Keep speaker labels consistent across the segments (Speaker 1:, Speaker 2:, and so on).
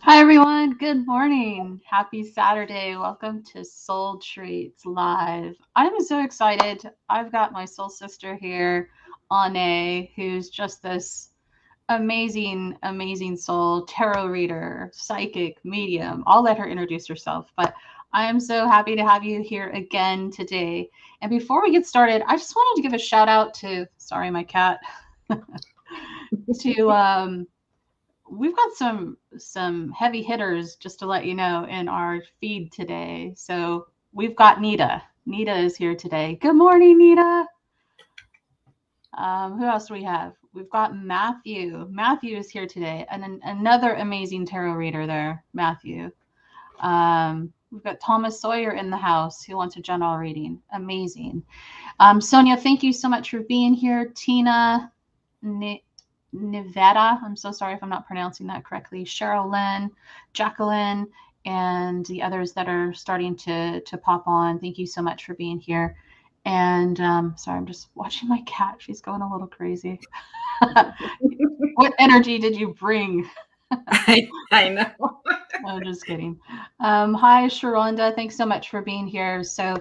Speaker 1: Hi, everyone. Good morning. Happy Saturday. Welcome to Soul Treats Live. I'm so excited. I've got my soul sister here, Onae, who's just this amazing, amazing soul tarot reader, psychic, medium. I'll let her introduce herself, but I am so happy to have you here again today. And before we get started, I just wanted to give a shout out to, sorry, my cat, to we've got some heavy hitters, just to let you know, in our feed today. So we've got Nita. Nita is here today. Good morning, Nita. Who else do we have? We've got Matthew. Matthew is here today, and another amazing tarot reader there, Matthew. We've got Thomas Sawyer in the house who wants a general reading. Amazing. Sonia, thank you so much for being here. Tina, Nevada, I'm so sorry if I'm not pronouncing that correctly. Cheryl Lynn, Jacqueline, and the others that are starting to pop on. Thank you so much for being here. And sorry, I'm just watching my cat. She's going a little crazy. What energy did you bring?
Speaker 2: I know.
Speaker 1: I'm just kidding. Hi, Sharonda. Thanks so much for being here. So,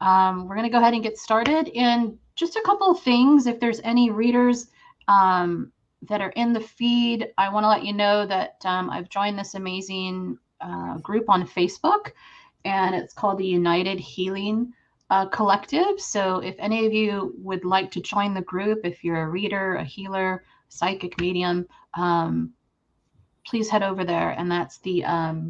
Speaker 1: we're going to go ahead and get started. And just a couple of things. If there's any readers that are in the feed, I want to let you know that I've joined this amazing group on Facebook, and it's called the United Healing Collective. So, if any of you would like to join the group, if you're a reader, a healer, psychic medium, please head over there. And that's the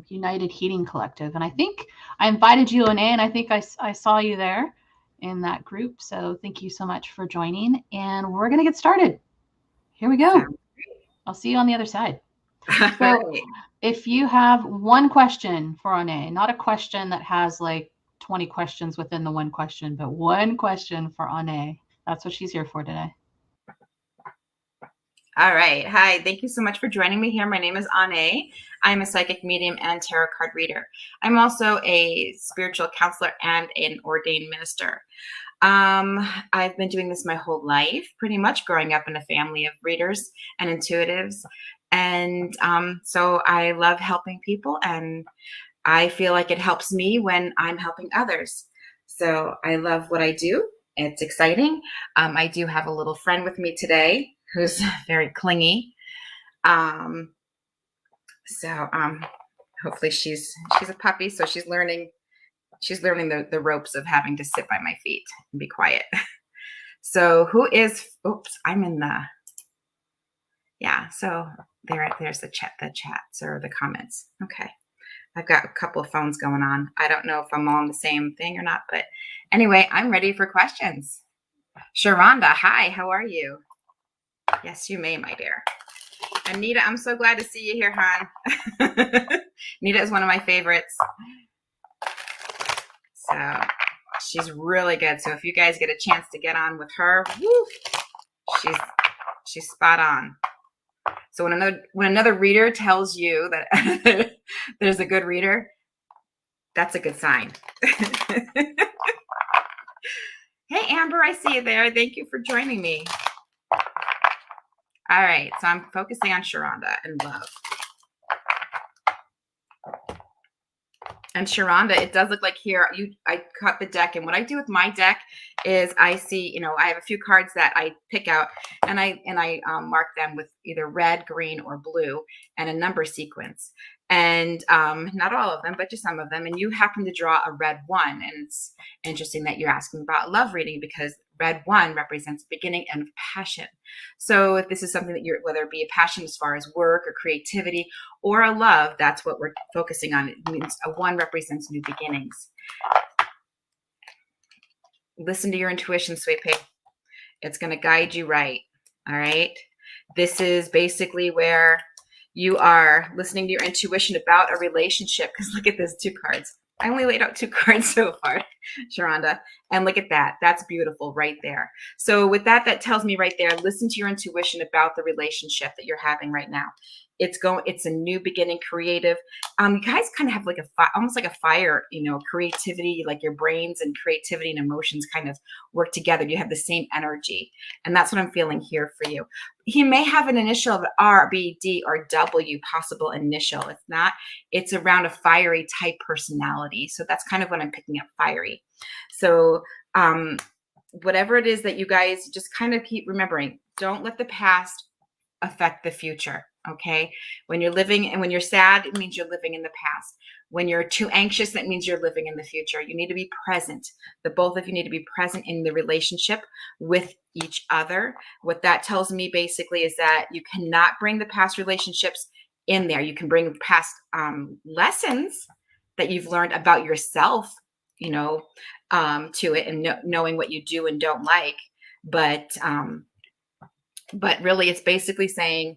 Speaker 1: United Heating Collective. And I think I invited you, Onae, and I think I saw you there in that group. So thank you so much for joining. And we're going to get started. Here we go. I'll see you on the other side. So
Speaker 2: Right.
Speaker 1: if you have one question for Onae, not a question that has like 20 questions within the one question, but one question for Onae, that's what she's here for today.
Speaker 2: All right. Hi. Thank you so much for joining me here. My name is Onae. I'm a psychic medium and tarot card reader. I'm also a spiritual counselor and an ordained minister. I've been doing this my whole life, pretty much growing up in a family of readers and intuitives. And so I love helping people, and I feel like it helps me when I'm helping others. So I love what I do. It's exciting. I do have a little friend with me today who's very clingy. So hopefully she's a puppy, so she's learning the ropes of having to sit by my feet and be quiet. So oops, I'm in the, yeah, so there's the chats or the comments. Okay. I've got a couple of phones going on. I don't know if I'm on the same thing or not, but anyway, I'm ready for questions. Sharonda, hi, how are you? Yes, you may, my dear. Anita, I'm so glad to see you here, hon. Anita is one of my favorites. So she's really good. So if you guys get a chance to get on with her, woo, she's spot on. So when another reader tells you that there's a good reader, that's a good sign. Hey, Amber, I see you there. Thank you for joining me. All right, so I'm focusing on Sharonda and love. And Sharonda, it does look like here I cut the deck, and what I do with my deck is I see, I have a few cards that I pick out, and I mark them with either red, green, or blue, and a number sequence. And not all of them, but just some of them. And you happen to draw a red one, and it's interesting that you're asking about love reading, because red one represents beginning and passion. So if this is something that whether it be a passion as far as work or creativity or a love, that's what we're focusing on. It means a one represents new beginnings. Listen to your intuition, sweet pig. It's going to guide you right. All right. This is basically where you are listening to your intuition about a relationship. Because look at this, 2 cards. I only laid out 2 cards so far, Sharonda. And look at that. That's beautiful right there. So with that tells me right there, listen to your intuition about the relationship that you're having right now. It's a new beginning, creative. You guys kind of have like almost like a fire, creativity, like your brains and creativity and emotions kind of work together. You have the same energy. And that's what I'm feeling here for you. He may have an initial of R, B, D, or W, possible initial. If not, it's around a fiery type personality. So that's kind of what I'm picking up, fiery. So whatever it is that you guys just kind of keep remembering, don't let the past affect the future. Okay. When you're living and when you're sad, it means you're living in the past. When you're too anxious, that means you're living in the future. You need to be present. The both of you need to be present in the relationship with each other. What that tells me basically is that you cannot bring the past relationships in there. You can bring past lessons that you've learned about yourself, to it, and knowing what you do and don't like. But really it's basically saying,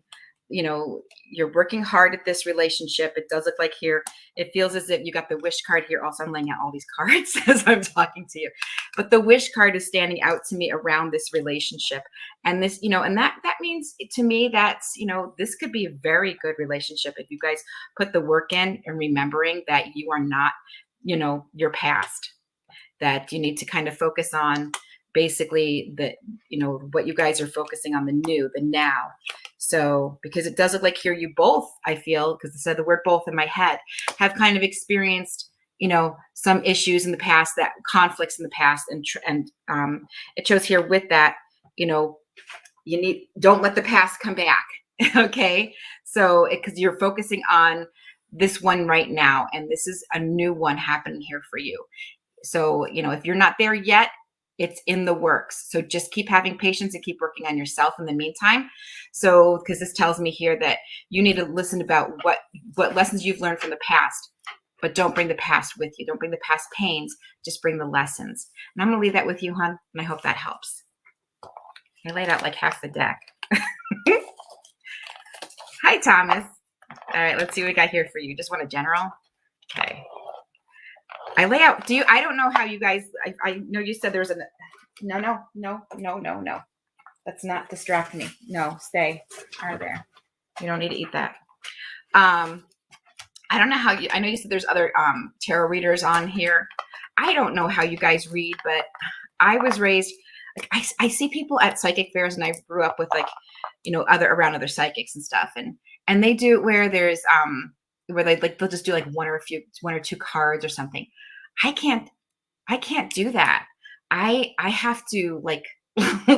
Speaker 2: you're working hard at this relationship. It does look like here, it feels as if you got the wish card here. Also, I'm laying out all these cards as I'm talking to you, but the wish card is standing out to me around this relationship. And this, and that means to me, that's, this could be a very good relationship if you guys put the work in and remembering that you are not, your past, that you need to kind of focus on basically what you guys are focusing on, the new, the now. So, because it does look like here you both, I feel, because I said the word both in my head, have kind of experienced, some issues in the past, that conflicts in the past, and it shows here with that, don't let the past come back. Okay. So, because you're focusing on this one right now, and this is a new one happening here for you. So, if you're not there yet, it's in the works. So just keep having patience and keep working on yourself in the meantime. So, because this tells me here that you need to listen about what lessons you've learned from the past, but don't bring the past with you. Don't bring the past pains. Just bring the lessons. And I'm going to leave that with you, hon. And I hope that helps. I laid out like half the deck. Hi, Thomas. All right, let's see what we got here for you. Just want a general? Okay. I lay out, I don't know how you guys, I know you said there's no. Let's not distract me. No, stay. Out of there. You don't need to eat that. I don't know how I know you said there's other tarot readers on here. I don't know how you guys read, but I was raised, like, I see people at psychic fairs, and I grew up with, like, around other psychics and stuff. And they do where there's, where they'll just do like one or two cards or something. I can't do that. I have to, like,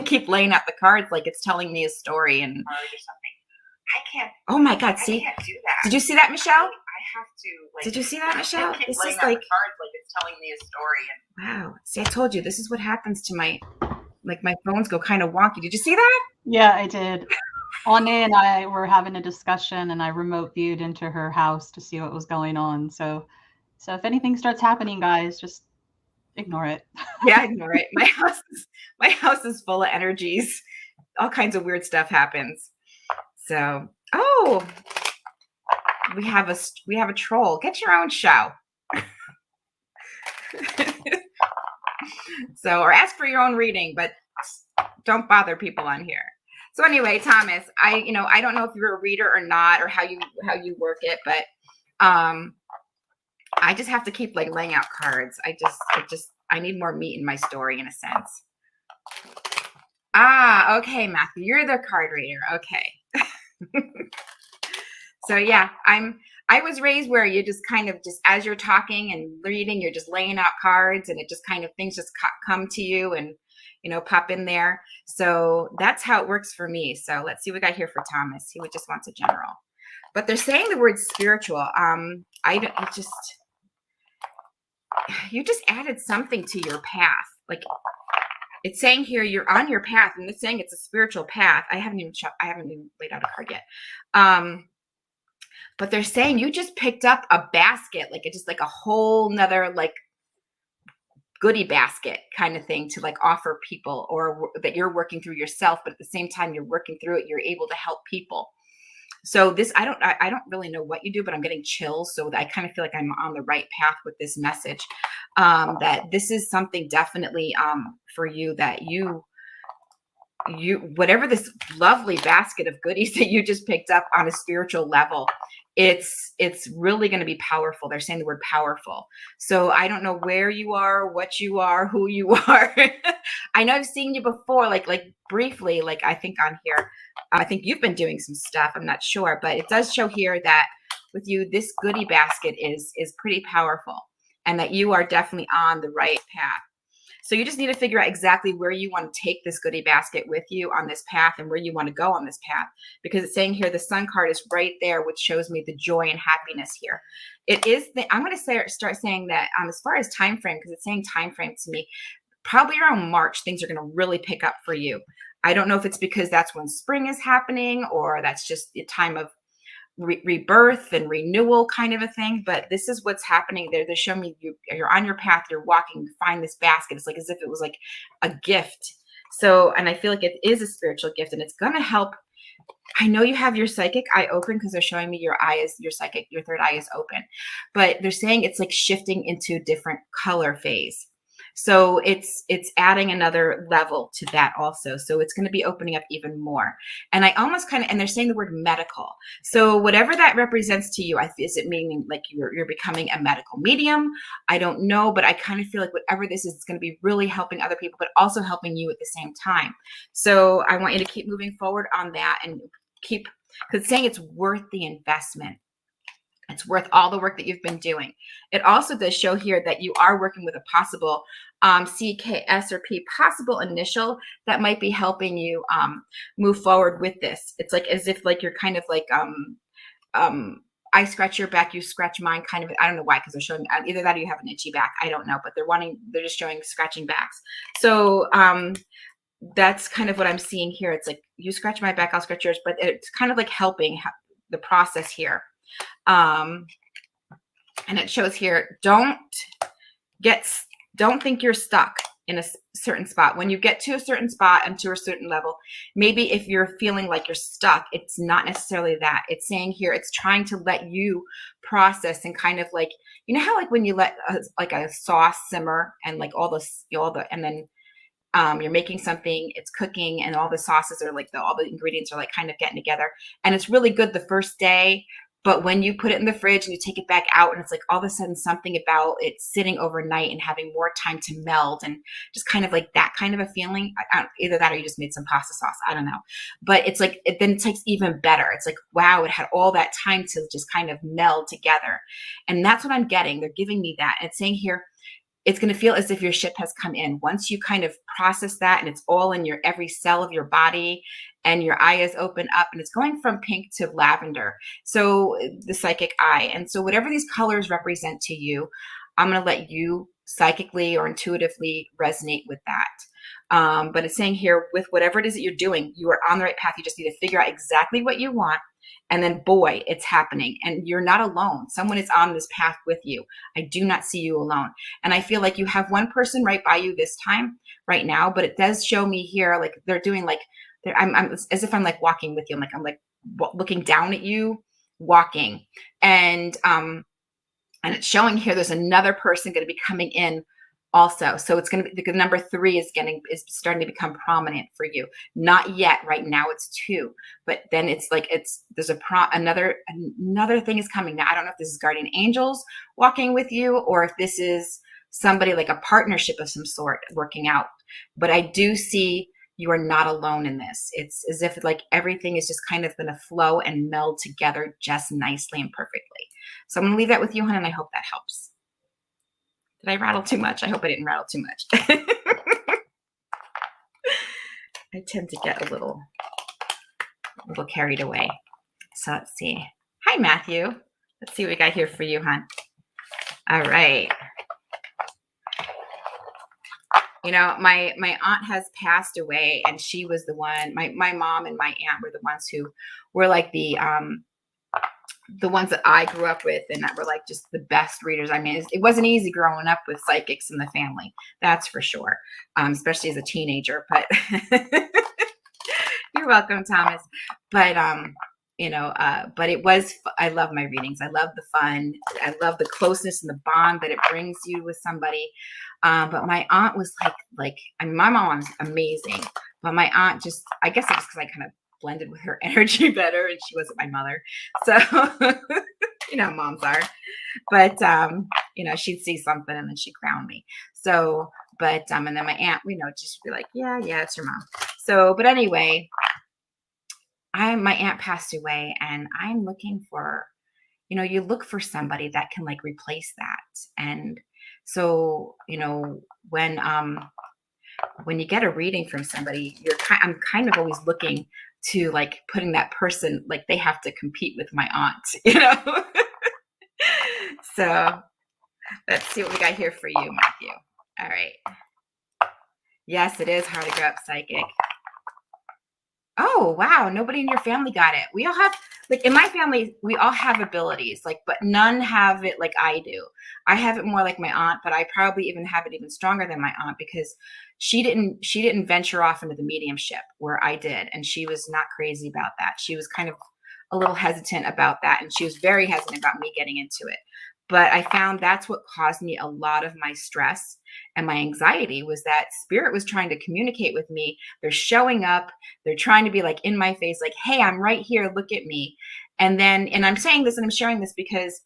Speaker 2: keep laying out the cards like it's telling me a story and or something. I can't. Oh my God! See, I can't do that. Did you see that, Michelle? I have to. Like, did you see that, Michelle? This is like cards like it's telling me a story. And wow! See, I told you this is what happens to my phones go kind of wonky. Did you see that?
Speaker 1: Yeah, I did. Onae and I were having a discussion, and I remote viewed into her house to see what was going on. So if anything starts happening, guys, just ignore it.
Speaker 2: Yeah, ignore it. My house is full of energies. All kinds of weird stuff happens. So, we have a troll. Get your own show. So, or ask for your own reading, but don't bother people on here. So anyway, Thomas, I don't know if you're a reader or not, or how you work it, but I just have to keep, like, laying out cards. I need more meat in my story, in a sense. Okay, Matthew, you're the card reader. Okay. So yeah, I was raised where you just kind of, just as you're talking and reading, you're just laying out cards, and it just kind of, things just come to you and, pop in there. So that's how it works for me. So let's see what we got here for Thomas. He just wants a general. But they're saying the word spiritual. You just added something to your path. Like, it's saying here you're on your path, and it's saying it's a spiritual path. I haven't even laid out a card yet. But they're saying you just picked up a basket, like it's just like a whole nother, like, goodie basket kind of thing to, like, offer people, or that you're working through yourself, but at the same time you're working through it, you're able to help people. So this, I don't really know what you do, but I'm getting chills. So I kind of feel like I'm on the right path with this message. That this is something definitely for you, that you whatever this lovely basket of goodies that you just picked up on a spiritual level, it's really going to be powerful. They're saying the word powerful. So I don't know where you are, what you are, who you are. I know I've seen you before, like briefly, like I think on here. I think you've been doing some stuff. I'm not sure, but it does show here that with you, this goodie basket is pretty powerful, and that you are definitely on the right path. So you just need to figure out exactly where you want to take this goodie basket with you on this path, and where you want to go on this path, because it's saying here the Sun card is right there, which shows me the joy and happiness here. It is I'm going to start saying that as far as time frame, because it's saying time frame to me, probably around March things are going to really pick up for you. I don't know if it's because that's when spring is happening, or that's just the time of rebirth and renewal kind of a thing, but this is what's happening there. They're showing me you're on your path, you're walking, you find this basket. It's like as if it was like a gift. So, and I feel like it is a spiritual gift, and it's going to help. I know you have your psychic eye open, because they're showing me your third eye is open, but they're saying it's like shifting into a different color phase. So it's adding another level to that also. So it's going to be opening up even more. And I almost and they're saying the word medical. So whatever that represents to you, is it meaning like you're becoming a medical medium? I don't know, but I kind of feel like whatever this is, it's going to be really helping other people, but also helping you at the same time. So I want you to keep moving forward on that, and keep, because it's saying it's worth the investment. It's worth all the work that you've been doing. It also does show here that you are working with a possible CKS or P, possible initial that might be helping you move forward with this. It's like as if like you're kind of like I scratch your back, you scratch mine, kind of. I don't know why, because they're showing either that or you have an itchy back. I don't know, but they're just showing scratching backs. So that's kind of what I'm seeing here. It's like you scratch my back, I'll scratch yours, but it's kind of like helping the process here. And it shows here, don't think you're stuck in a certain spot. When you get to a certain spot and to a certain level, maybe if you're feeling like you're stuck, it's not necessarily that. It's saying here, it's trying to let you process and kind of like, you know how like when you let like a sauce simmer and like all the and then you're making something, it's cooking, and all the sauces are like all the ingredients are like kind of getting together, and it's really good the first day. But when you put it in the fridge and you take it back out, and it's like all of a sudden something about it sitting overnight and having more time to meld, and just kind of like that kind of a feeling. Either that or you just made some pasta sauce. I don't know. But it's like, then it tastes even better. It's like, wow, it had all that time to just kind of meld together. And that's what I'm getting. They're giving me that. And it's saying here, it's going to feel as if your ship has come in. Once you kind of process that and it's all in your every cell of your body and your eye is open up, and it's going from pink to lavender. So the psychic eye. And so whatever these colors represent to you, I'm going to let you psychically or intuitively resonate with that. But it's saying here, with whatever it is that you're doing, you are on the right path. You just need to figure out exactly what you want. And then, boy, it's happening. And you're not alone. Someone is on this path with you. I do not see you alone. And I feel like you have one person right by you this time, right now. But it does show me here, like they're doing like, I'm as if I'm like walking with you. I'm like looking down at you, walking. And it's showing here there's another person going to be coming in also. So it's going to be, the number 3 is starting to become prominent for you. Not yet. Right now it's 2, but then it's like, there's another thing is coming. Now, I don't know if this is guardian angels walking with you, or if this is somebody like a partnership of some sort working out. But I do see you are not alone in this. It's as if like everything is just kind of going to flow and meld together just nicely and perfectly. So I'm going to leave that with you, hon, and I hope that helps. Did I rattle too much? I hope I didn't rattle too much. I tend to get a little carried away. So let's see. Hi, Matthew. Let's see what we got here for you, hon. All right. You know, my aunt has passed away, and she was the one, my mom and my aunt were the ones who were like the ones that I grew up with, and that were like just the best readers. I mean, it wasn't easy growing up with psychics in the family, that's for sure, especially as a teenager. But you're welcome, Thomas. But but it was, I love my readings. I love the fun. I love the closeness and the bond that it brings you with somebody. But my aunt was like, I mean, my mom was amazing, but my aunt just, I guess it's because I kind of blended with her energy better, and she wasn't my mother. So, you know, moms are, but, she'd see something and then she'd ground me. So, but, and then my aunt, just be like, yeah, it's your mom. So, but anyway, my aunt passed away, and I'm looking for, you look for somebody that can like replace that. And so, when you get a reading from somebody, I'm kind of always looking to like putting that person, like they have to compete with my aunt, So let's see what we got here for you, Matthew. All right. Yes, it is hard to grow up psychic. Oh, wow. Nobody in your family got it. We all have, like in my family, we all have abilities, like, but none have it like I do. I have it more like my aunt, but I probably even have it even stronger than my aunt, because she didn't venture off into the mediumship where I did. And she was not crazy about that. She was kind of a little hesitant about that. And she was very hesitant about me getting into it. But I found that's what caused me a lot of my stress and my anxiety, was that spirit was trying to communicate with me. They're showing up. They're trying to be like in my face, like, hey, I'm right here. Look at me. And I'm saying this and I'm sharing this because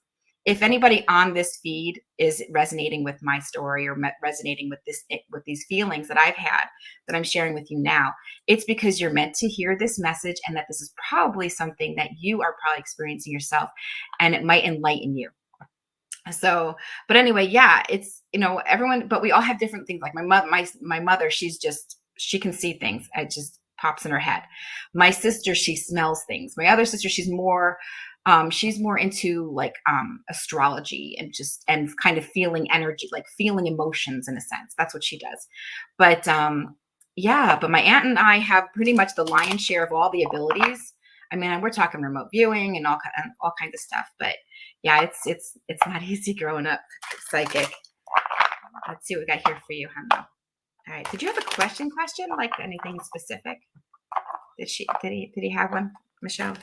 Speaker 2: if anybody on this feed is resonating with my story or resonating with these feelings that I've had that I'm sharing with you now, it's because you're meant to hear this message, and that this is probably something that you are probably experiencing yourself, and it might enlighten you. So, but anyway, yeah, it's, everyone, but we all have different things. Like my mother, she can see things. It just pops in her head. My sister, she smells things. My other sister, she's more into like astrology and kind of feeling energy, like feeling emotions in a sense. That's what she does. But yeah, but my aunt and I have pretty much the lion's share of all the abilities. I mean, we're talking remote viewing and all kinds of stuff. But yeah, it's not easy growing up psychic. Let's see what we got here for you, Hundo. All right. Did you have a question? Like anything specific? Did he have one, Michelle?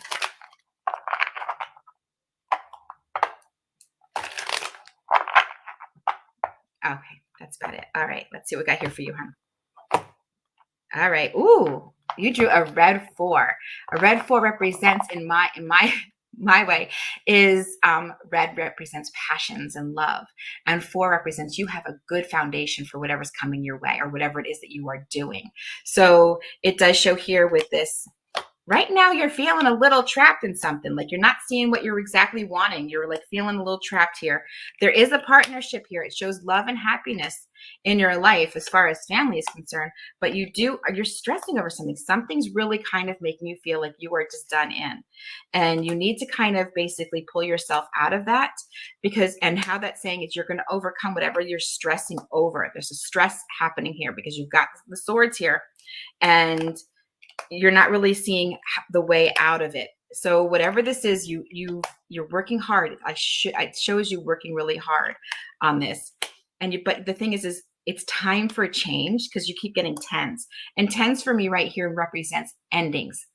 Speaker 2: Okay, that's about it. All right, let's see what we got here for you, hon. All right. Ooh, you drew a red 4. A red 4 represents in my way is red represents passions and love, and 4 represents you have a good foundation for whatever's coming your way or whatever it is that you are doing. So it does show here with this. Right now you're feeling a little trapped in something, like you're not seeing what you're exactly wanting. You're like feeling a little trapped here. There is a partnership here. It shows love and happiness in your life as far as family is concerned, but you're stressing over something. Something's really kind of making you feel like you are just done in, and you need to kind of basically pull yourself out of that, and how that's saying is you're going to overcome whatever you're stressing over. There's a stress happening here because you've got the swords here, and you're not really seeing the way out of it. So whatever this is, you're working hard. It shows you working really hard on this. But the thing is it's time for a change, because you keep getting 10s, and 10s for me right here represents endings.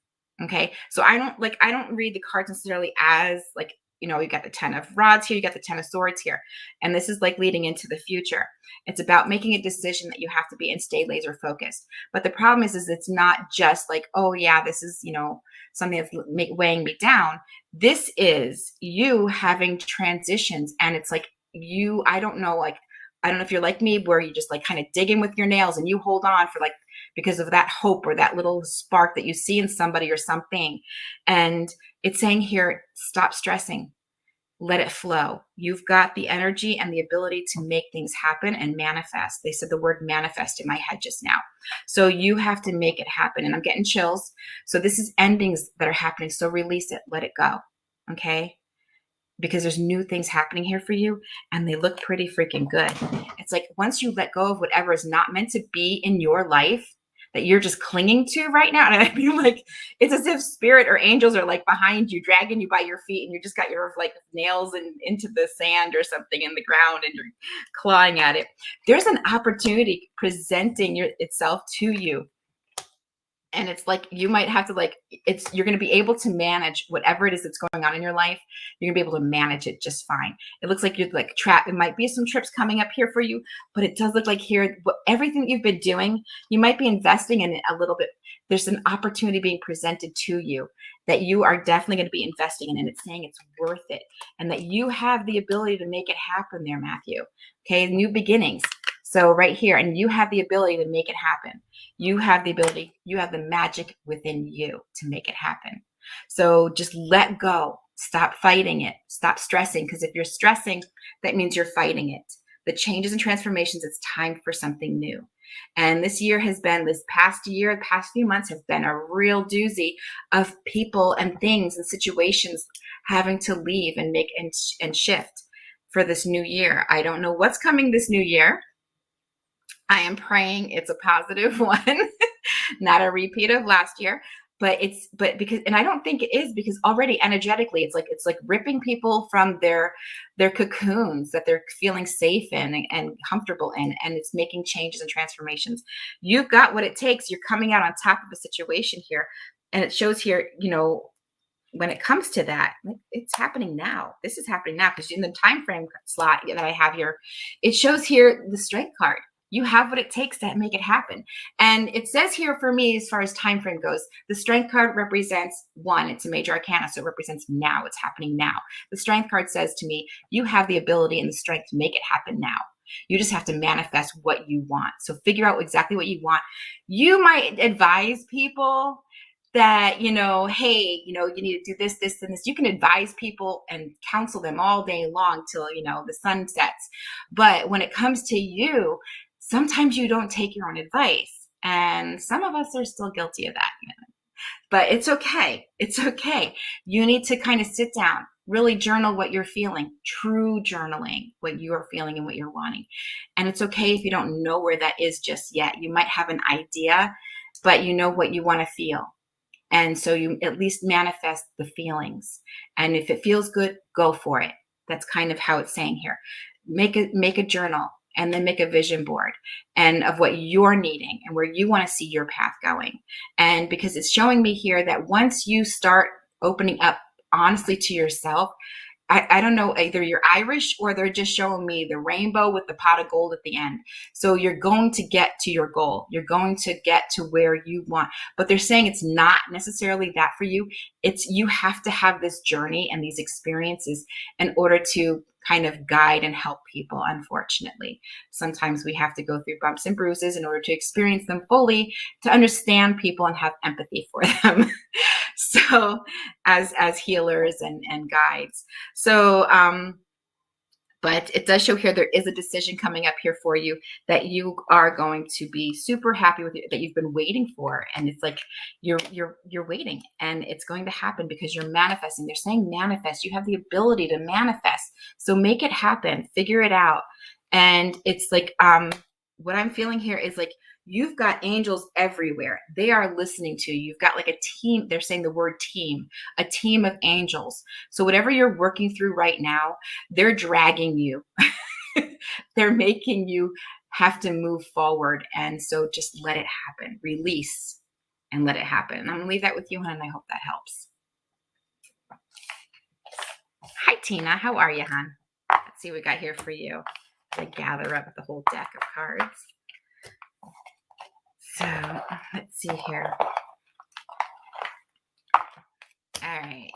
Speaker 2: Okay. So I don't read the cards necessarily as like, you got the 10 of rods here, you got the 10 of swords here. And this is like leading into the future. It's about making a decision that you have to be and stay laser focused. But the problem is it's not just like, oh yeah, this is, something that's weighing me down. This is you having transitions. And it's like I don't know if you're like me, where you just like kind of dig in with your nails and you hold on for like, because of that hope or that little spark that you see in somebody or something. And it's saying here, stop stressing, let it flow. You've got the energy and the ability to make things happen and manifest. They said the word manifest in my head just now. So you have to make it happen. And I'm getting chills. So this is endings that are happening. So release it, let it go. Okay. Because there's new things happening here for you, and they look pretty freaking good. It's like once you let go of whatever is not meant to be in your life that you're just clinging to right now. And I mean, like, it's as if spirit or angels are like behind you, dragging you by your feet, and you just got your like nails into the sand or something in the ground, and you're clawing at it. There's an opportunity presenting itself to you. And it's like, you might have to you're going to be able to manage whatever it is that's going on in your life. You're gonna be able to manage it just fine. It looks like you're like trapped. It might be some trips coming up here for you, but it does look like here, everything that you've been doing, you might be investing in it a little bit. There's an opportunity being presented to you that you are definitely going to be investing in, and it's saying it's worth it, and that you have the ability to make it happen there, Matthew. Okay, new beginnings. So right here, and you have the ability to make it happen. You have the ability, you have the magic within you to make it happen. So just let go. Stop fighting it. Stop stressing, because if you're stressing, that means you're fighting it. The changes and transformations, it's time for something new. And this past few months have been a real doozy of people and things and situations having to leave and make and shift for this new year. I don't know what's coming this new year. I am praying it's a positive one, not a repeat of last year. But I don't think it is, because already energetically it's like ripping people from their cocoons that they're feeling safe in and comfortable in, and it's making changes and transformations. You've got what it takes. You're coming out on top of a situation here, and it shows here, when it comes to that, it's happening now. This is happening now, because in the time frame slot that I have here, it shows here the Strength card. You have what it takes to make it happen. And it says here for me, as far as time frame goes, the strength card represents one, it's a major arcana, so it represents now, it's happening now. The strength card says to me, you have the ability and the strength to make it happen now. You just have to manifest what you want. So figure out exactly what you want. You might advise people that, you know, hey, you know, you need to do this, this, and this. You can advise people and counsel them all day long till, you know, the sun sets. But when it comes to you, sometimes you don't take your own advice. And some of us are still guilty of that, you know? But it's okay. It's okay. You need to kind of sit down, really journal what you're feeling, true journaling, what you are feeling and what you're wanting. And it's okay if you don't know where that is just yet. You might have an idea, but you know what you want to feel. And so you at least manifest the feelings. And if it feels good, go for it. That's kind of how it's saying here. Make a journal and then make a vision board and of what you're needing and where you want to see your path going. And because it's showing me here that once you start opening up honestly to yourself, I don't know, either you're Irish or they're just showing me the rainbow with the pot of gold at the end. So you're going to get to your goal. You're going to get to where you want. But they're saying it's not necessarily that for you. It's you have to have this journey and these experiences in order to kind of guide and help people, unfortunately. Sometimes we have to go through bumps and bruises in order to experience them fully, to understand people and have empathy for them. So as healers and guides. So but it does show here there is a decision coming up here for you that you are going to be super happy with, that you've been waiting for. And it's like you're waiting and it's going to happen because you're manifesting. They're saying manifest. You have the ability to manifest. So make it happen, figure it out. And it's like what I'm feeling here is like you've got angels everywhere. They are listening to you. You've got like a team. They're saying the word team, a team of angels. So whatever you're working through right now, they're dragging you. They're making you have to move forward. And so just let it happen. Release and let it happen. And I'm going to leave that with you, hon, and I hope that helps. Hi, Tina. How are you, hon? Let's see what we got here for you. I gather up the whole deck of cards. So let's see here. All right.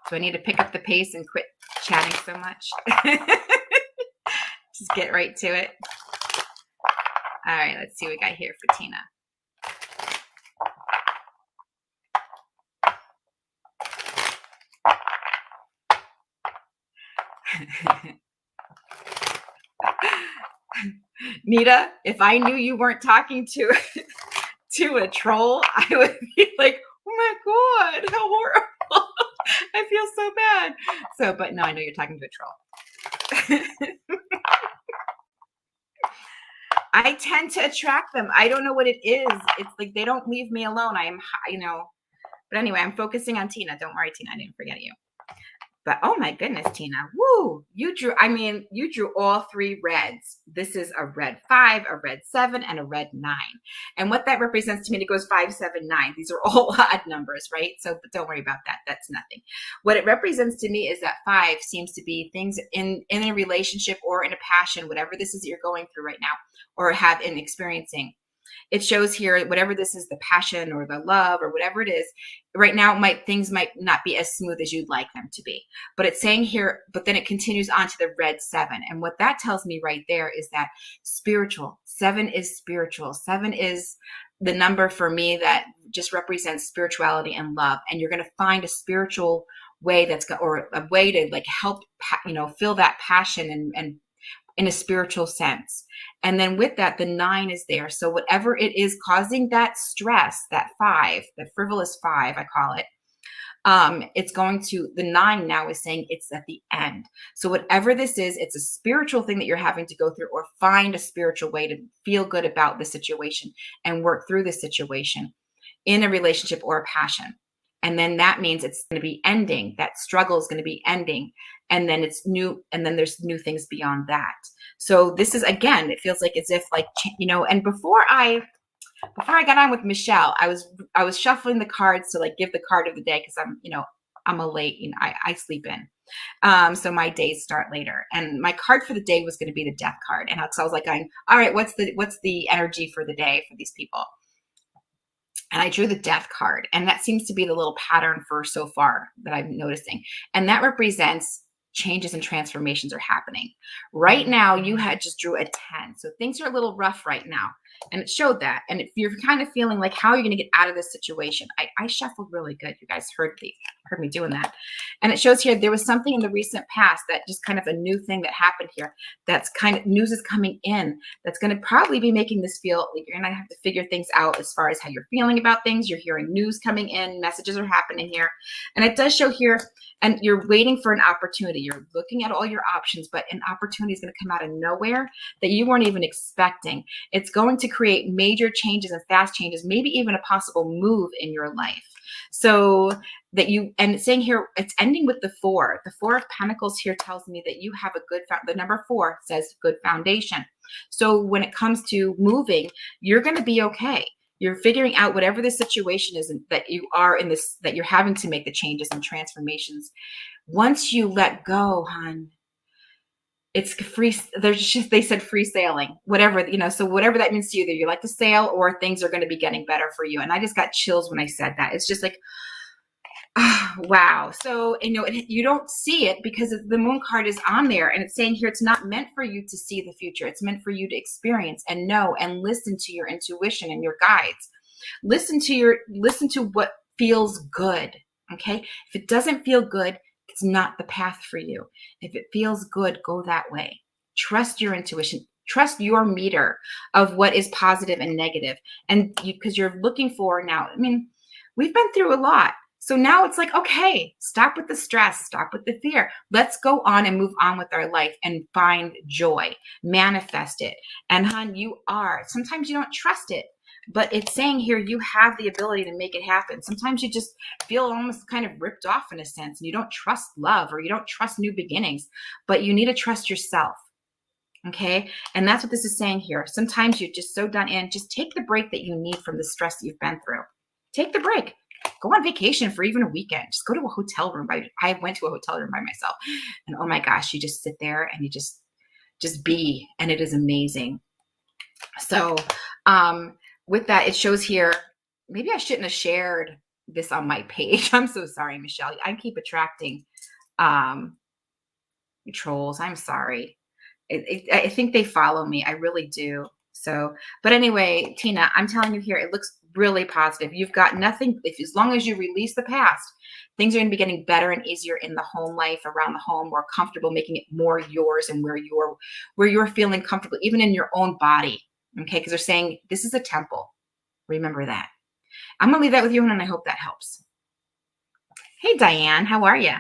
Speaker 2: So I need to pick up the pace and quit chatting so much. Just get right to it. All right, let's see what we got here for Tina. Nita, if I knew you weren't talking to a troll, I would be like, oh my God, how horrible. I feel so bad. So, but no, I know you're talking to a troll. I tend to attract them. I don't know what it is. It's like they don't leave me alone. I am, you know, but anyway, I'm focusing on Tina. Don't worry, Tina, I didn't forget you. But oh my goodness, Tina, woo, you drew all three reds. This is a red 5, a red 7, and a red 9. And what that represents to me, it goes 5, 7, 9. These are all odd numbers, right? So but don't worry about that. That's nothing. What it represents to me is that 5 seems to be things in a relationship or in a passion, whatever this is that you're going through right now or have in experiencing. It shows here, whatever this is, the passion or the love or whatever it is, right now things might not be as smooth as you'd like them to be. But it's saying here, but then it continues on to the red 7. And what that tells me right there is that spiritual, 7 is spiritual. 7 is the number for me that just represents spirituality and love. And you're going to find a spiritual way or a way to like help, you know, feel that passion and in a spiritual sense. And then with that, the 9 is there. So whatever it is causing that stress, that 5, that frivolous 5, I call it, it's going to, the 9 now is saying it's at the end. So whatever this is, it's a spiritual thing that you're having to go through, or find a spiritual way to feel good about the situation and work through the situation in a relationship or a passion. And then that means it's going to be ending. That struggle is going to be ending. And then it's new. And then there's new things beyond that. So this is, again, it feels like as if like, you know, and before I got on with Michelle, I was shuffling the cards to like give the card of the day. Cause I'm, you know, I'm a late, I sleep in. So my days start later. And my card for the day was going to be the death card. And so I was like going, all right, what's the energy for the day for these people? And I drew the death card. And that seems to be the little pattern for so far that I'm noticing. And that represents changes and transformations are happening. Right now, you had just drew a 10. So things are a little rough right now. And it showed that. And if you're kind of feeling like, how are you going to get out of this situation? I shuffled really good. You guys heard me doing that. And it shows here there was something in the recent past that just kind of a new thing that happened here. That's kind of news is coming in. That's going to probably be making this feel like you're going to have to figure things out as far as how you're feeling about things. You're hearing news coming in. Messages are happening here. And it does show here, and you're waiting for an opportunity. You're looking at all your options, but an opportunity is going to come out of nowhere that you weren't even expecting. It's going to create major changes and fast changes, maybe even a possible move in your life. So that and it's saying here, it's ending with the 4. The 4 of Pentacles here tells me that you have a good, the number 4 says good foundation. So when it comes to moving, you're going to be okay. You're figuring out whatever the situation is that you are in this, that you're having to make the changes and transformations. Once you let go, hon, it's free. They said free sailing, whatever, so whatever that means to you, that you like to sail or things are going to be getting better for you. And I just got chills when I said that. It's just like, oh, wow. So, you don't see it because the moon card is on there, and it's saying here, it's not meant for you to see the future. It's meant for you to experience and know and listen to your intuition and your guides. Listen to what feels good. Okay. If it doesn't feel good, it's not the path for you. If it feels good, go that way. Trust your intuition. Trust your meter of what is positive and negative. And because you're looking for now, we've been through a lot. So now it's like, okay, stop with the stress, stop with the fear. Let's go on and move on with our life and find joy, manifest it. And hon, sometimes you don't trust it, but it's saying here, you have the ability to make it happen. Sometimes you just feel almost kind of ripped off in a sense, and you don't trust love or you don't trust new beginnings, but you need to trust yourself. Okay. And that's what this is saying here. Sometimes you're just so done in, just take the break that you need from the stress that you've been through. Take the break. Go on vacation for even a weekend. Just go to a hotel room. I went to a hotel room by myself, and oh my gosh, you just sit there and you just be, and it is amazing. So, with that, it shows here, maybe I shouldn't have shared this on my page. I'm so sorry, Michelle. I keep attracting trolls. I'm sorry. I think they follow me. I really do. So, but anyway, Tina, I'm telling you here, it looks really positive. You've got nothing. As long as you release the past, things are going to be getting better and easier in the home life, around the home, more comfortable, making it more yours, and where you're feeling comfortable, even in your own body. Okay. Because they're saying this is a temple. Remember that. I'm going to leave that with you, and I hope that helps. Hey, Diane, how are you?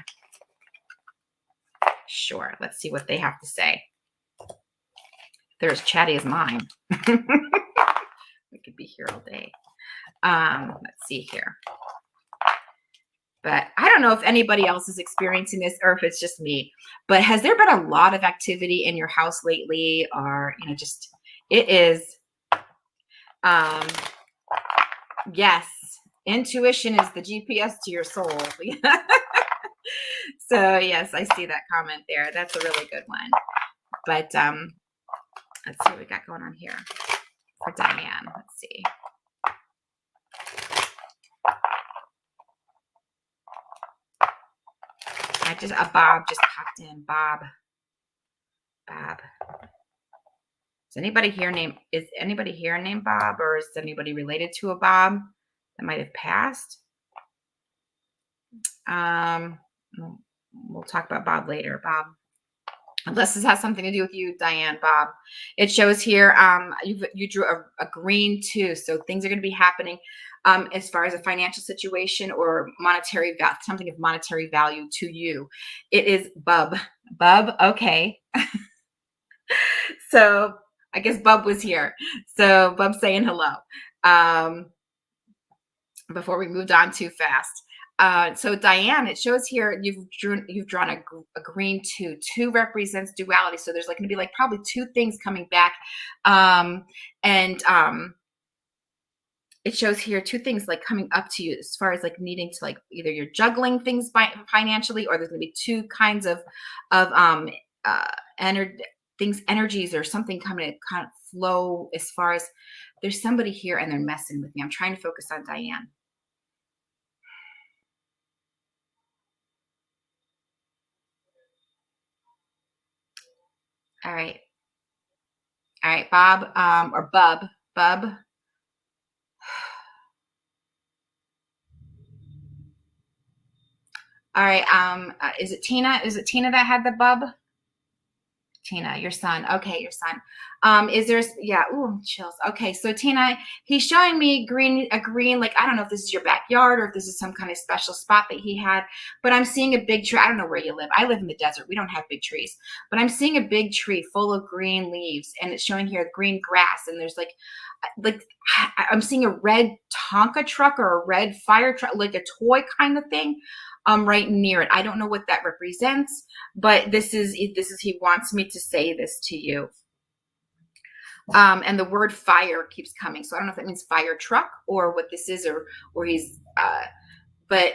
Speaker 2: Sure. Let's see what they have to say. They're as chatty as mine. We could be here all day. Let's see here. But I don't know if anybody else is experiencing this or if it's just me. But has there been a lot of activity in your house lately? Or, it is. Yes, intuition is the GPS to your soul. So yes, I see that comment there. That's a really good one. But let's see what we got going on here for Diane. Let's see. Bob just popped in. Bob. Is anybody here named Bob, or is anybody related to a Bob that might have passed? We'll talk about Bob later. Bob. Unless this has something to do with you, Diane, Bob. It shows here you drew a green too. So things are going to be happening as far as a financial situation or something of monetary value to you. It is Bub. Bub, okay. So I guess Bub was here. So Bub's saying hello. Before we moved on too fast. So Diane, it shows here you've drawn a green 2. 2 represents duality. So there's going to be probably 2 things coming back. it shows here two things like coming up to you as far as like needing to like either you're juggling things financially, or there's going to be two kinds of uh ener- things, energies or something coming to kind of flow. As far as there's somebody here and they're messing with me. I'm trying to focus on Diane. All right. All right, Bob, or Bub. All right. Is it Tina? Is it Tina that had the bub? Tina, your son. Okay, your son. Is there? Yeah. Ooh, chills. Okay, so Tina, he's showing me a green. Like I don't know if this is your backyard or if this is some kind of special spot that he had, but I'm seeing a big tree. I don't know where you live. I live in the desert. We don't have big trees, but I'm seeing a big tree full of green leaves, and it's showing here green grass, and there's like I'm seeing a red Tonka truck or a red fire truck, like a toy kind of thing, right near it. I don't know what that represents, but this is he wants me to say this to you. And the word fire keeps coming, so I don't know if that means fire truck or what this is, or he's but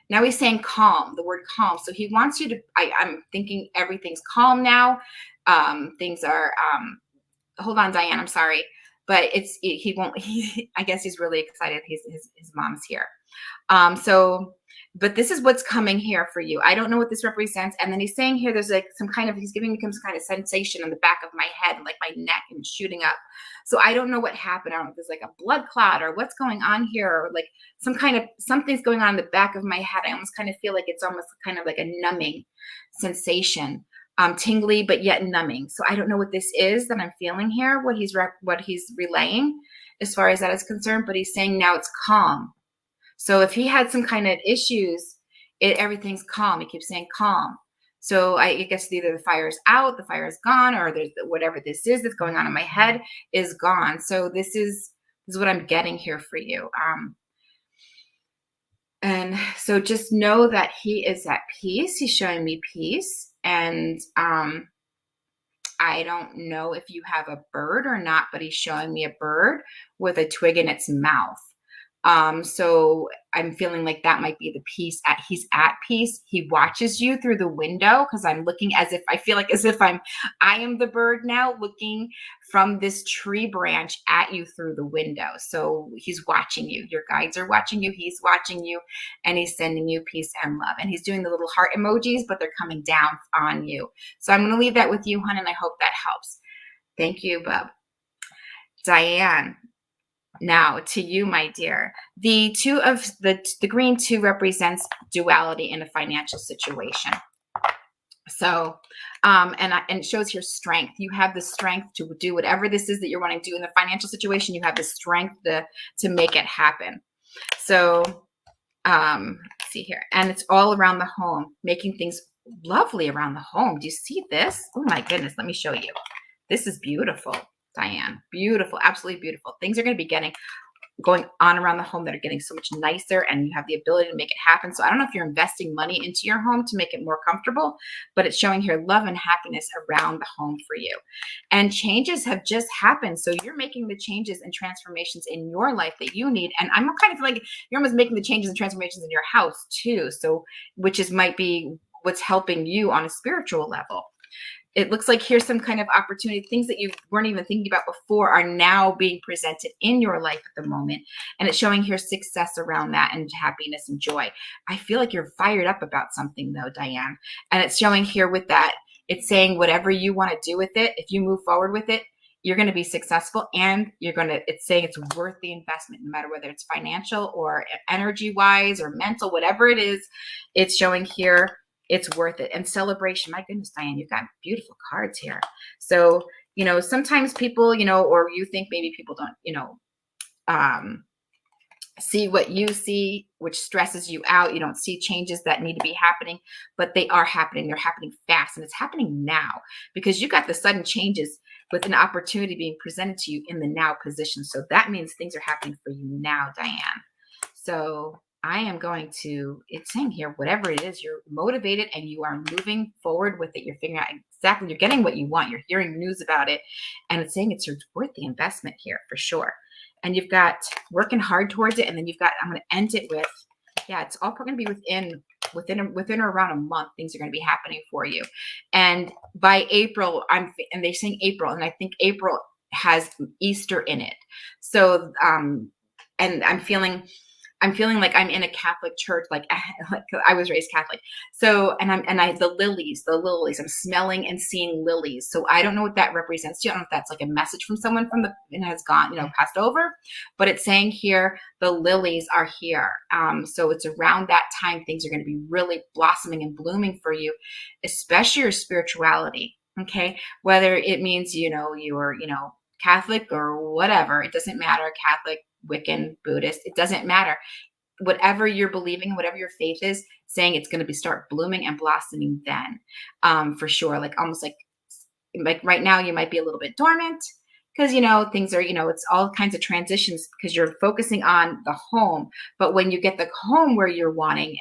Speaker 2: now he's saying calm, the word calm. So he wants you to, I'm thinking everything's calm now. Things are hold on, Diane, I'm sorry, but he won't, I guess he's really excited. His mom's here. So, but this is what's coming here for you. I don't know what this represents. And then he's saying here, there's like he's giving me some kind of sensation in the back of my head, like my neck, and shooting up. So I don't know what happened. I don't know if there's like a blood clot or what's going on here, or like something's going on in the back of my head. I almost kind of feel like it's almost kind of like a numbing sensation. Tingly, but yet numbing. So I don't know what this is that I'm feeling here, what he's relaying as far as that is concerned, but he's saying now it's calm. So if he had some kind of issues, everything's calm. He keeps saying calm. So I guess either the fire is out, the fire is gone, or there's whatever this is that's going on in my head is gone. So this is what I'm getting here for you. And so just know that he is at peace. He's showing me peace. And I don't know if you have a bird or not, but he's showing me a bird with a twig in its mouth. So I'm feeling like that might be the peace. He's at peace. He watches you through the window, because I'm looking as if I feel like as if I am the bird now looking from this tree branch at you through the window. So he's watching you. Your guides are watching you. He's watching you, and he's sending you peace and love. And he's doing the little heart emojis, but they're coming down on you. So I'm going to leave that with you, hon, and I hope that helps. Thank you, Bub. Diane. Now to you, my dear, the green 2 represents duality in a financial situation. So, and it shows here strength. You have the strength to do whatever this is that you're wanting to do in the financial situation. You have the strength to make it happen. So, let's see here, and it's all around the home, making things lovely around the home. Do you see this? Oh my goodness, let me show you. This is beautiful, Diane. Beautiful, absolutely beautiful. Things are going to be going on around the home that are getting so much nicer, and you have the ability to make it happen. So I don't know if you're investing money into your home to make it more comfortable, but it's showing here love and happiness around the home for you. And changes have just happened. So you're making the changes and transformations in your life that you need. And I'm kind of like you're almost making the changes and transformations in your house too. So might be what's helping you on a spiritual level. It looks like here's some kind of opportunity. Things that you weren't even thinking about before are now being presented in your life at the moment. And it's showing here success around that, and happiness and joy. I feel like you're fired up about something though, Diane. And it's showing here with that, it's saying whatever you want to do with it, if you move forward with it, you're going to be successful, and it's saying it's worth the investment, no matter whether it's financial or energy wise or mental, whatever it is, it's showing here it's worth it. And celebration. My goodness, Diane, you've got beautiful cards here. So, sometimes people, or you think maybe people don't, see what you see, which stresses you out. You don't see changes that need to be happening, but they are happening. They're happening fast, and it's happening now, because you got the sudden changes with an opportunity being presented to you in the now position. So that means things are happening for you now, Diane. So I am going to, it's saying here, whatever it is, you're motivated and you are moving forward with it. You're figuring out exactly, you're getting what you want. You're hearing news about it, and it's saying it's worth the investment here for sure. and you've got working hard towards it, and then you've got, I'm going to end it with, yeah, it's all going to be within or around a month. Things are going to be happening for you, and by April, and they're saying April, and I think April has Easter in it. So, and I'm feeling like I'm in a Catholic church, like I was raised Catholic. So, the lilies, I'm smelling and seeing lilies. So I don't know what that represents to you. I don't know if that's like a message from someone and has gone, passed over, but it's saying here, the lilies are here. So it's around that time, things are going to be really blossoming and blooming for you, especially your spirituality. Okay. Whether it means, you're, Catholic or whatever, it doesn't matter. Catholic, Wiccan, Buddhist, it doesn't matter. Whatever you're believing, whatever your faith is, saying it's going to start blooming and blossoming then, for sure. Like almost like right now you might be a little bit dormant because, things are, it's all kinds of transitions because you're focusing on the home. But when you get the home where you're wanting it,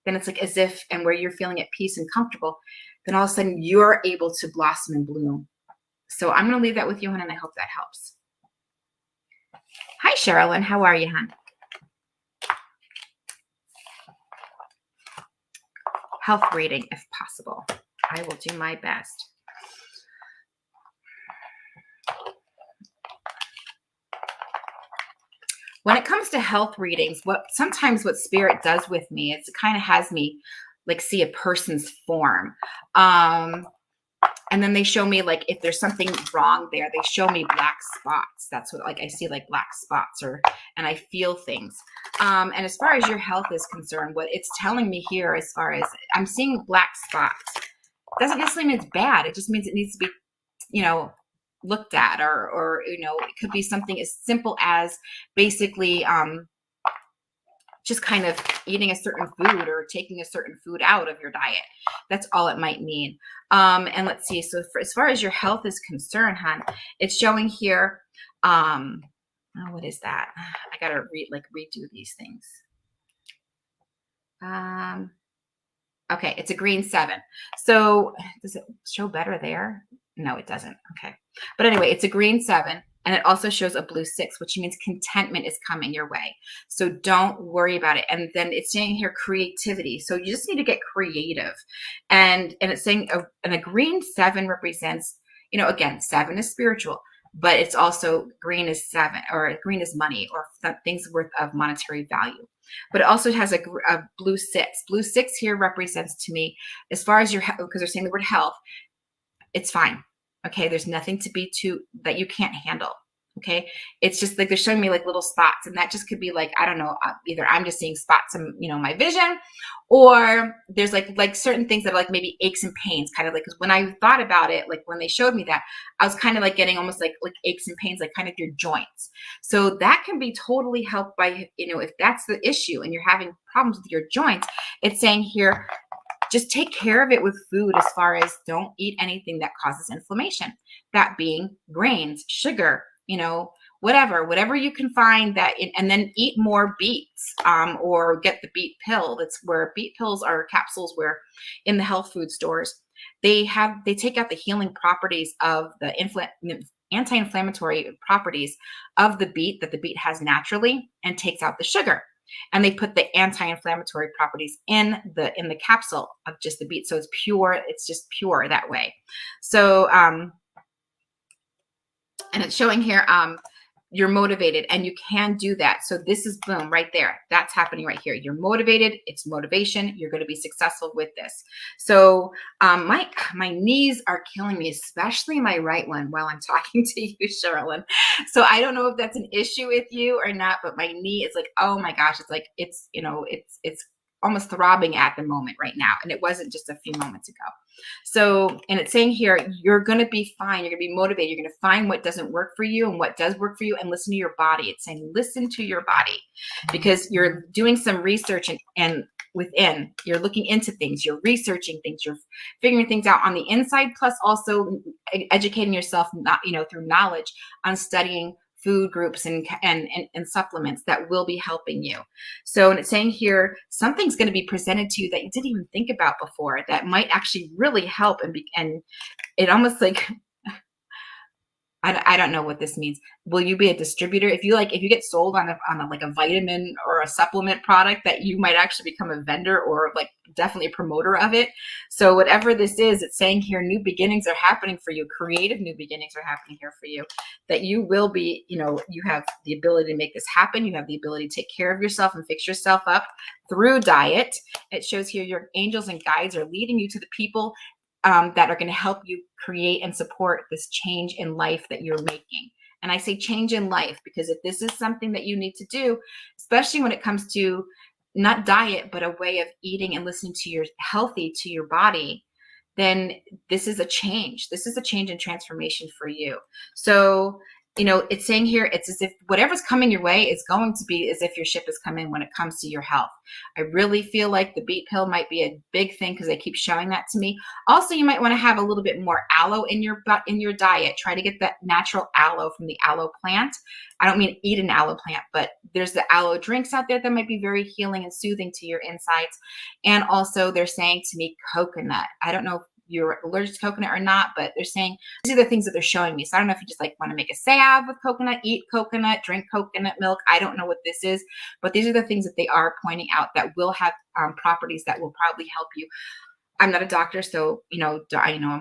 Speaker 2: then it's like as if, and where you're feeling at peace and comfortable, then all of a sudden you're able to blossom and bloom. So I'm going to leave that with you, hon, and I hope that helps. Hi, Sherilyn. How are you, hon? Health reading, if possible. I will do my best. When it comes to health readings, sometimes what Spirit does with me is it kind of has me like see a person's form. And then they show me like if there's something wrong there, they show me black spots. That's what, like, I see like black spots and I feel things. And as far as your health is concerned, what it's telling me here, as far as I'm seeing black spots, doesn't necessarily mean it's bad. It just means it needs to be, looked at, or it could be something as simple as basically, just kind of eating a certain food or taking a certain food out of your diet. That's all it might mean. And let's see. So as far as your health is concerned, hon, it's showing here. What is that? I got to redo these things. Okay. It's a green 7. So does it show better there? No, it doesn't. Okay. But anyway, it's a green 7. And it also shows a blue 6, which means contentment is coming your way. So don't worry about it. And then it's saying here creativity. So you just need to get creative. And it's saying a green 7 represents, again, 7 is spiritual, but it's also green is 7, or green is money, or things worth of monetary value. But it also has a blue 6. Blue 6 here represents to me, as far as your health, because they're saying the word health, it's fine. Okay, there's nothing that you can't handle. Okay, it's just like they're showing me like little spots, and that just could be like, I don't know, either I'm just seeing spots in my vision, or there's like certain things that are like maybe aches and pains, kind of like, because when I thought about it, like when they showed me that, I was kind of like getting almost like aches and pains, like kind of your joints. So that can be totally helped by, if that's the issue and you're having problems with your joints, it's saying here, just take care of it with food, as far as don't eat anything that causes inflammation. That being grains, sugar, whatever you can find and then eat more beets, or get the beet pill. That's where beet pills are capsules, where in the health food stores, they take out the healing properties of the anti-inflammatory properties of the beet that the beet has naturally, and takes out the sugar. And they put the anti-inflammatory properties in the capsule of just the beet. So it's pure. It's just pure that way. So, and it's showing here, you're motivated, and you can do that. So this is boom right there. That's happening right here. You're motivated. It's motivation. You're going to be successful with this. So my knees are killing me, especially my right one, while I'm talking to you, Sherilyn. So I don't know if that's an issue with you or not, but my knee is like, oh my gosh, it's like, it's almost throbbing at the moment right now. And it wasn't just a few moments ago. So, and it's saying here, you're going to be fine. You're going to be motivated. You're going to find what doesn't work for you and what does work for you, and listen to your body. It's saying, listen to your body, because you're doing some research and within, you're looking into things, you're researching things, you're figuring things out on the inside, plus also educating yourself, not, through knowledge on studying food groups and supplements that will be helping you. So, and it's saying here, something's going to be presented to you that you didn't even think about before, that might actually really help, and it almost like, I don't know what this means. Will you be a distributor? If you get sold on like a vitamin or a supplement product, that you might actually become a vendor or like definitely a promoter of it. So whatever this is, it's saying here, new beginnings are happening for you. Creative new beginnings are happening here for you. That you will be, you have the ability to make this happen. You have the ability to take care of yourself and fix yourself up through diet. It shows here your angels and guides are leading you to the people that are going to help you create and support this change in life that you're making. And I say change in life because if this is something that you need to do, especially when it comes to not diet, but a way of eating and listening to your healthy, to your body, then this is a change. This is a change and transformation for you. So, it's saying here, it's as if whatever's coming your way is going to be as if your ship is coming when it comes to your health. I really feel like the beet pill might be a big thing because they keep showing that to me. Also, you might want to have a little bit more aloe in your diet. Try to get that natural aloe from the aloe plant. I don't mean eat an aloe plant, but there's the aloe drinks out there that might be very healing and soothing to your insides. And also they're saying to me coconut. I don't know if you're allergic to coconut or not, but they're saying these are the things that they're showing me. So I don't know if you just like want to make a salve with coconut, eat coconut, drink coconut milk. I don't know what this is, but these are the things that they are pointing out that will have properties that will probably help you. I'm not a doctor, so I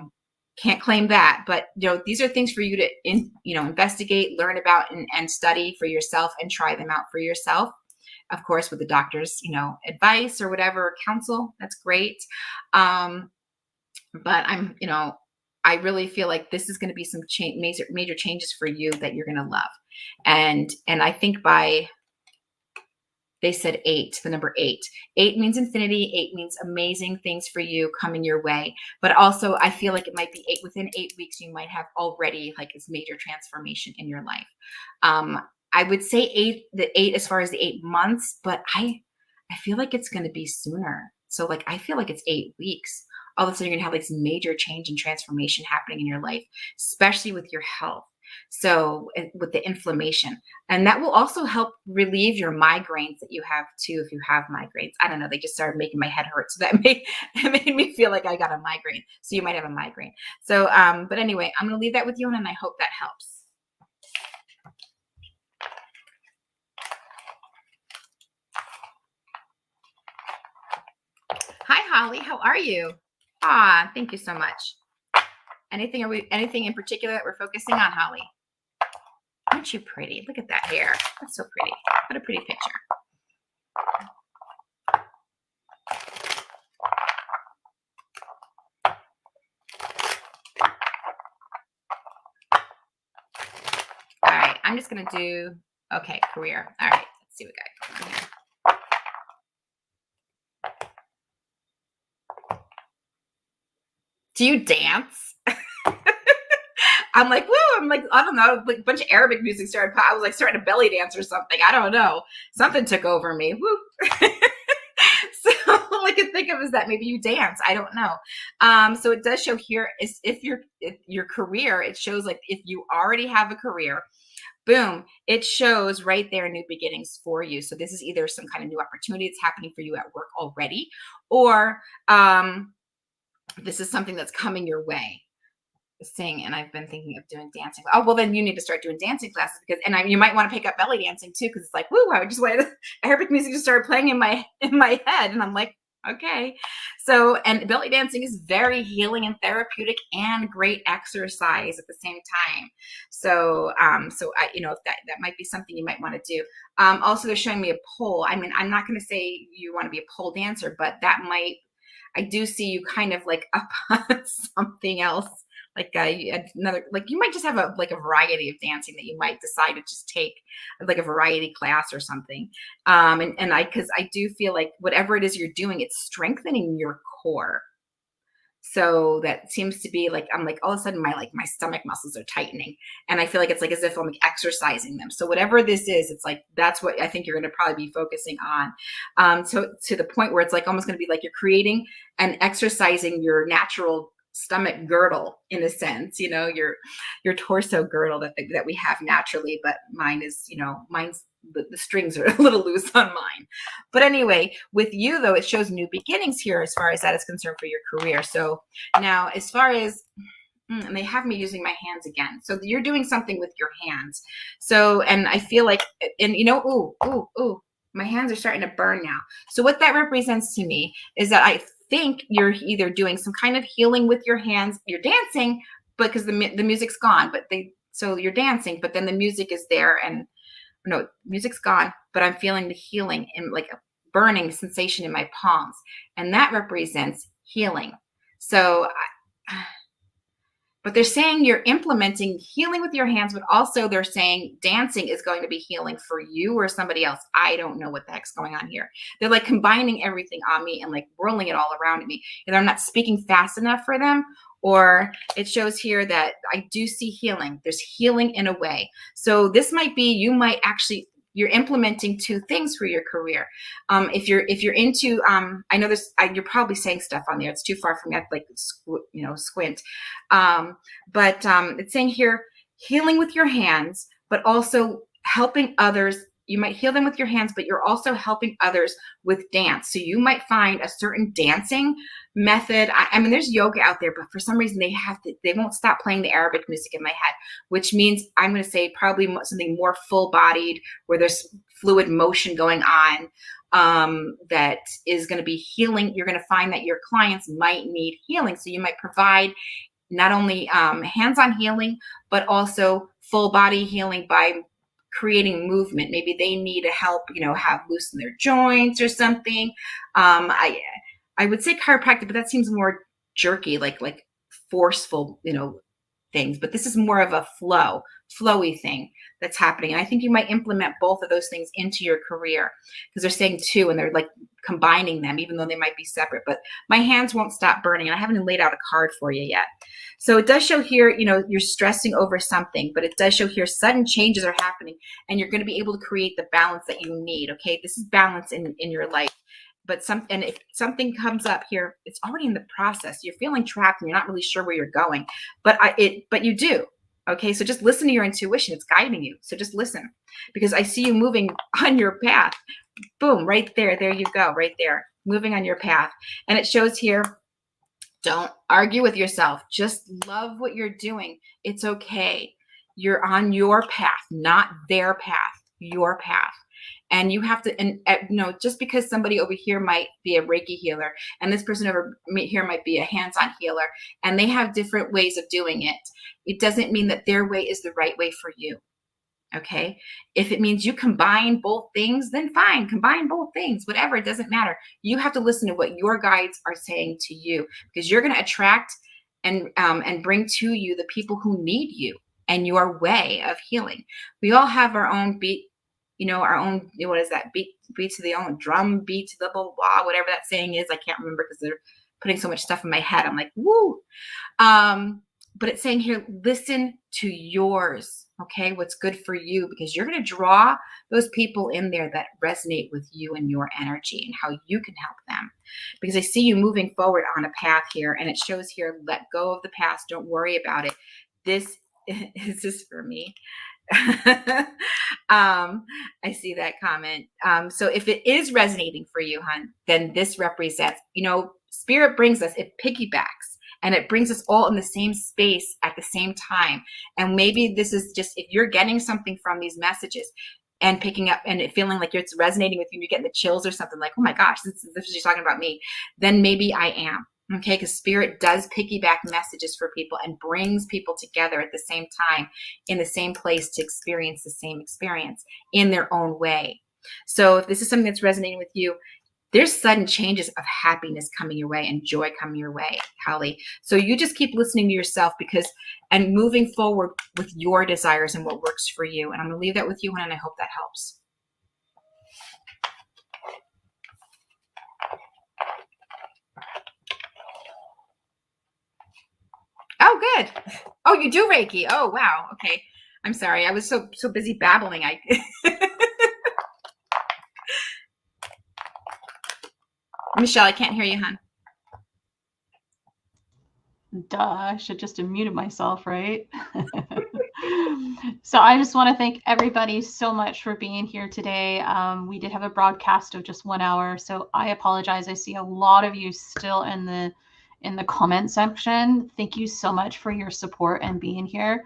Speaker 2: can't claim that, but these are things for you to investigate, learn about, and study for yourself and try them out for yourself. Of course, with the doctor's advice or whatever counsel, that's great. But I really feel like this is going to be some major changes for you that you're going to love. And I think they said 8, the number 8. 8 means infinity. 8 means amazing things for you coming your way. But also I feel like it might be 8 within 8 weeks. You might have already like this major transformation in your life. I would say 8 as far as the 8 months, but I feel like it's going to be sooner. So like, I feel like it's 8 weeks. All of a sudden you're gonna have like some major change and transformation happening in your life, especially with your health. So with the inflammation, and that will also help relieve your migraines that you have too. If you have migraines, I don't know, they just started making my head hurt. So it made me feel like I got a migraine. So you might have a migraine. So, but anyway, I'm gonna leave that with you, and I hope that helps. Hi, Holly, how are you? Thank you so much. Anything in particular that we're focusing on, Holly? Aren't you pretty? Look at that hair. That's so pretty. What a pretty picture. All right, I'm just gonna do, okay, career. All right, let's see what we got going on here. Do you dance? I'm like, woo, I'm like, I don't know, like a bunch of Arabic music started, I was like starting to belly dance or something. I don't know. Something took over me. Woo. So all I can think of is that maybe you dance. I don't know. So it does show here is if your career, it shows like if you already have a career, boom, it shows right there new beginnings for you. So this is either some kind of new opportunity that's happening for you at work already, or this is something that's coming your way. Sing, and I've been thinking of doing dancing. Oh, well, then you need to start doing dancing classes because, and you might want to pick up belly dancing too, because it's like, woo, I just wanted Arabic music just started playing in my head, and I'm like, okay. So, and belly dancing is very healing and therapeutic and great exercise at the same time. So, so I, if that might be something you might want to do. Also, they're showing me a pole. I mean, I'm not going to say you want to be a pole dancer, but that might. I do see you kind of like up on something else. Like another, like you might just have a variety of dancing that you might decide to just take like a variety class or something. Because I do feel like whatever it is you're doing, it's strengthening your core. So that seems to be like, I'm like, all of a sudden my stomach muscles are tightening, and I feel like it's like as if I'm like exercising them. So whatever this is, it's like, that's what I think you're going to probably be focusing on. So to the point where it's like almost going to be like you're creating and exercising your natural stomach girdle in a sense, your torso girdle that we have naturally, but mine's the strings are a little loose on mine. But anyway, with you though, it shows new beginnings here as far as that is concerned for your career. So now as far as And they have me using my hands again. So you're doing something with your hands. So, and I feel like, and ooh, my hands are starting to burn now. So what that represents to me is that I think you're either doing some kind of healing with your hands, you're dancing, but because the music's gone, so you're dancing, but then the music is there, and no, music's gone, but I'm feeling the healing in like a burning sensation in my palms, and that represents healing. So but they're saying you're implementing healing with your hands, but also they're saying dancing is going to be healing for you or somebody else. I don't know what the heck's going on here. They're like combining everything on me and like whirling it all around me. Either I'm not speaking fast enough for them, or it shows here that I do see healing. There's healing in a way. So this might be, you're implementing two things for your career. If you're into, I know this, you're probably saying stuff on there. It's too far from me. I have to like squint. But it's saying here, healing with your hands, but also helping others. You might heal them with your hands, but you're also helping others with dance. So you might find a certain dancing method. I mean, there's yoga out there, but for some reason they won't stop playing the Arabic music in my head, which means I'm going to say probably something more full bodied, where there's fluid motion going on, that is going to be healing. You're going to find that your clients might need healing. So you might provide not only hands-on healing, but also full body healing by creating movement. Maybe they need to help, have loosen their joints or something. I would say chiropractic, but that seems more jerky, like forceful, things. But this is more of a flowy thing that's happening. And I think you might implement both of those things into your career, because they're saying two and they're like combining them, even though they might be separate. But my hands won't stop burning, and I haven't laid out a card for you yet. So it does show here, you're stressing over something, but it does show here sudden changes are happening, and you're going to be able to create the balance that you need. Okay, this is balance in your life. But if something comes up here, it's already in the process. You're feeling trapped and you're not really sure where you're going, but you do. Okay, so just listen to your intuition. It's guiding you. So just listen, because I see you moving on your path. Boom, right there. There you go, right there, moving on your path. And it shows here, don't argue with yourself. Just love what you're doing. It's okay. You're on your path, not their path, your path. And you have to, and just because somebody over here might be a Reiki healer and this person over here might be a hands-on healer, and they have different ways of doing it, it doesn't mean that their way is the right way for you. Okay. If it means you combine both things, then fine, combine both things, whatever, it doesn't matter. You have to listen to what your guides are saying to you, because you're going to attract and bring to you the people who need you and your way of healing. We all have our own beat, our own, what is that? Beat to the own drum, beat to the blah, blah, blah, whatever that saying is. I can't remember because they're putting so much stuff in my head. I'm like, woo. But it's saying here, listen to yours. Okay, what's good for you, because you're going to draw those people in there that resonate with you and your energy and how you can help them. Because I see you moving forward on a path here, and it shows here, let go of the past. Don't worry about it. This is for me. I see that comment. So if it is resonating for you, hon, then this represents, spirit brings us, it piggybacks. And it brings us all in the same space at the same time. And maybe this is just, if you're getting something from these messages and picking up and it feeling like it's resonating with you, and you're getting the chills or something like, oh my gosh, this is just talking about me, then maybe I am. Okay, because spirit does piggyback messages for people and brings people together at the same time in the same place to experience the same experience in their own way. So if this is something that's resonating with you, there's sudden changes of happiness coming your way and joy coming your way, Holly. So you just keep listening to yourself and moving forward with your desires and what works for you. And I'm going to leave that with you, and I hope that helps. Oh, good. Oh, you do Reiki. Oh, wow. Okay. I'm sorry. I was so busy babbling. Michelle, I can't hear you, hon.
Speaker 1: Duh, I should just have muted myself, right? So I just want to thank everybody so much for being here today. We did have a broadcast of just 1 hour, so I apologize. I see a lot of you still in in the comment section. Thank you so much for your support and being here.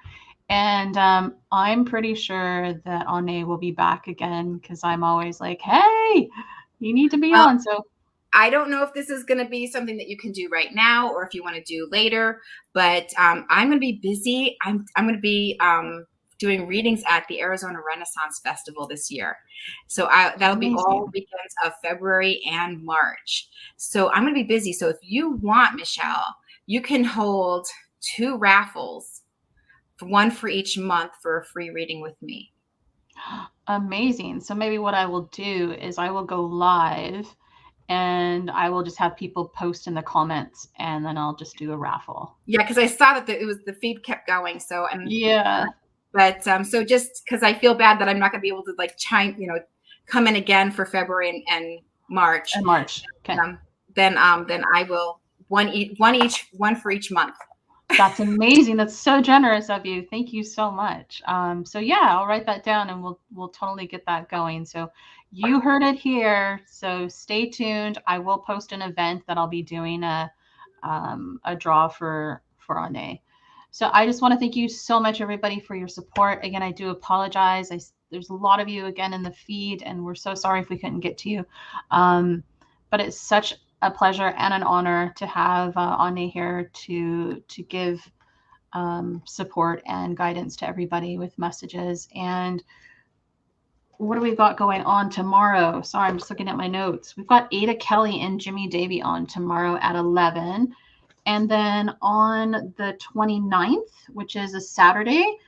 Speaker 1: And I'm pretty sure that Onae will be back again because I'm always like, hey, you need to be
Speaker 2: Well,
Speaker 1: on. So
Speaker 2: I don't know if this is going to be something that you can do right now or if you want to do later, but I'm going to be busy. I'm going to be doing readings at the Arizona Renaissance Festival this year. So that'll be all
Speaker 1: amazing.
Speaker 2: weekends of February and March. So I'm going to be busy. So if you want, Michelle, you can hold 2 raffles, one for each month for a free reading with me.
Speaker 1: Amazing. So maybe what I will do is I will go live and I will just have people post in the comments and then I'll just do a raffle.
Speaker 2: Yeah, because I saw that it was the feed kept going. So
Speaker 1: Yeah.
Speaker 2: but so just because I feel bad that I'm not going to be able to like come in again for February and March,
Speaker 1: In March. Okay.
Speaker 2: um, then I will one for each month.
Speaker 1: That's amazing. That's so generous of you. Thank you so much. So yeah, I'll write that down and we'll totally get that going. So you heard it here. So stay tuned. I will post an event that I'll be doing a draw for Onae. So I just want to thank you so much, everybody, for your support. Again, I do apologize. There's a lot of you again in the feed, and we're so sorry if we couldn't get to you. But it's such a pleasure and an honor to have Ane here to give support and guidance to everybody with messages. And what do we got going on tomorrow? Sorry, I'm just looking at my notes. We've got Ada Kelly and Jimmy Davy on tomorrow at 11. And then on the 29th, which is a Saturday,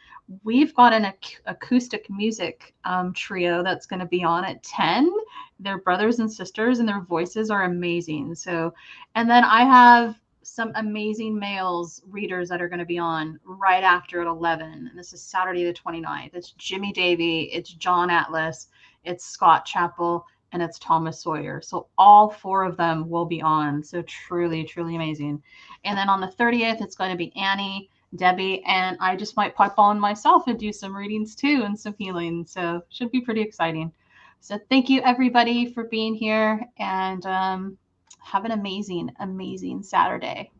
Speaker 1: we've got an acoustic music trio that's going to be on at 10. They're brothers and sisters, and their voices are amazing. So, and then I have some amazing males readers that are going to be on right after at 11. And this is Saturday the 29th. It's Jimmy Davy, it's John Atlas, it's Scott Chappell, and it's Thomas Sawyer. So all four of them will be on. So truly, truly amazing. And then on the 30th, it's going to be Annie, Debbie, and I just might pop on myself and do some readings too and some healing. So should be pretty exciting. So thank you everybody for being here and have an amazing, amazing Saturday.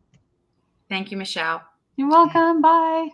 Speaker 2: Thank you, Michelle.
Speaker 1: You're welcome. Bye.